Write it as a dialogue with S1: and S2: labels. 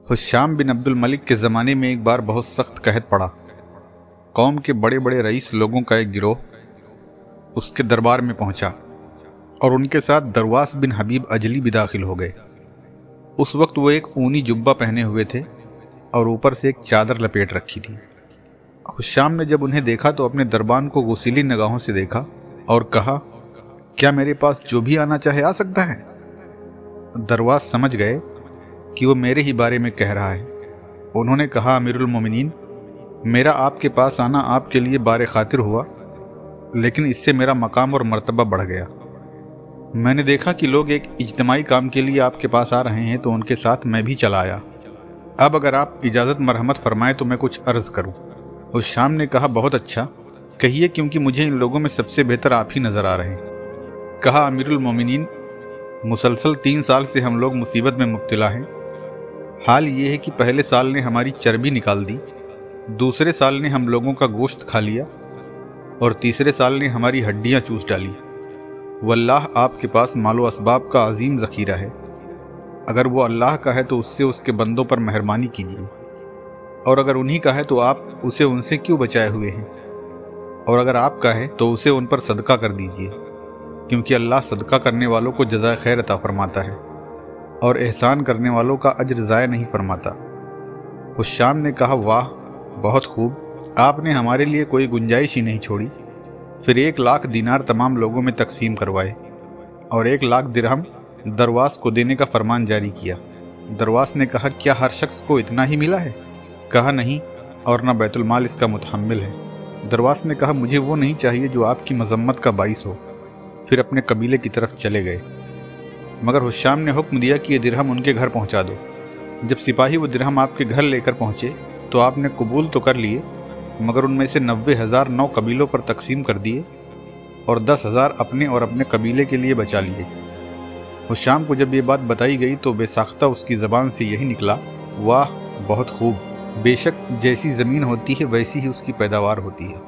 S1: हुशाम बिन अब्दुल मलिक के ज़माने में एक बार बहुत सख्त कहत पड़ा। कौम के बड़े बड़े रईस लोगों का एक गिरोह उसके दरबार में पहुंचा और उनके साथ दरवास बिन हबीब अजली भी दाखिल हो गए। उस वक्त वो एक ऊनी जुब्बा पहने हुए थे और ऊपर से एक चादर लपेट रखी थी। हुशाम ने जब उन्हें देखा तो अपने दरबान को गुस्सीली निगाहों से देखा और कहा, क्या मेरे पास जो भी आना चाहे आ सकता है? दरवास समझ गए कि वो मेरे ही बारे में कह रहा है। उन्होंने कहा, अमीरुल मोमिनीन, मेरा आपके पास आना आपके लिए बारे खातिर हुआ, लेकिन इससे मेरा मकाम और मर्तबा बढ़ गया। मैंने देखा कि लोग एक इज्तिमाई काम के लिए आपके पास आ रहे हैं तो उनके साथ मैं भी चला आया। अब अगर आप इजाज़त मरहमत फरमाएं तो मैं कुछ अर्ज़ करूं। हुशाम ने कहा, बहुत अच्छा, कहिए, क्योंकि मुझे इन लोगों में सबसे बेहतर आप ही नज़र आ रहे हैं। कहा, अमीरुल मोमिनीन, मुसलसल 3 साल से हम लोग मुसीबत में मुब्तला हैं। हाल ये है कि पहले साल ने हमारी चर्बी निकाल दी, दूसरे साल ने हम लोगों का गोश्त खा लिया और तीसरे साल ने हमारी हड्डियां चूस डाली। वल्लाह आपके पास मालो असबाब का अजीम ज़खीरा है। अगर वो अल्लाह का है तो उससे उसके बंदों पर मेहरबानी कीजिए, और अगर उन्हीं का है तो आप उसे उनसे क्यों बचाए हुए हैं? और अगर आपका है तो उसे उन पर सदका कर दीजिए, क्योंकि अल्लाह सदका करने वालों को जज़ाए खैर अता फरमाता है और एहसान करने वालों का अज्र ज़ाया नहीं फरमाता। हुशाम ने कहा, वाह, बहुत खूब, आपने हमारे लिए कोई गुंजाइश ही नहीं छोड़ी। फिर 1 लाख दीनार तमाम लोगों में तकसीम करवाए और 1 लाख दिरहम दरवास को देने का फरमान जारी किया। दरवास ने कहा, क्या हर शख्स को इतना ही मिला है? कहा, नहीं, और न बैतुल माल इसका मुतहम्मिल है। दरवास ने कहा, मुझे वो नहीं चाहिए जो आपकी मजम्मत का बाइस हो। फिर अपने कबीले की तरफ चले गए, मगर हुशाम ने हुक्म दिया कि ये दिरहम उनके घर पहुंचा दो। जब सिपाही वो दिरहम आपके घर लेकर पहुंचे तो आपने कबूल तो कर लिए, मगर उनमें से 90,000 9 कबीलों पर तकसीम कर दिए और 10,000 अपने और अपने कबीले के लिए बचा लिए। हुशाम को जब ये बात बताई गई तो बेसाख्ता उसकी ज़बान से यही निकला, वाह, बहुत खूब, बेशक जैसी ज़मीन होती है वैसी ही उसकी पैदावार होती है।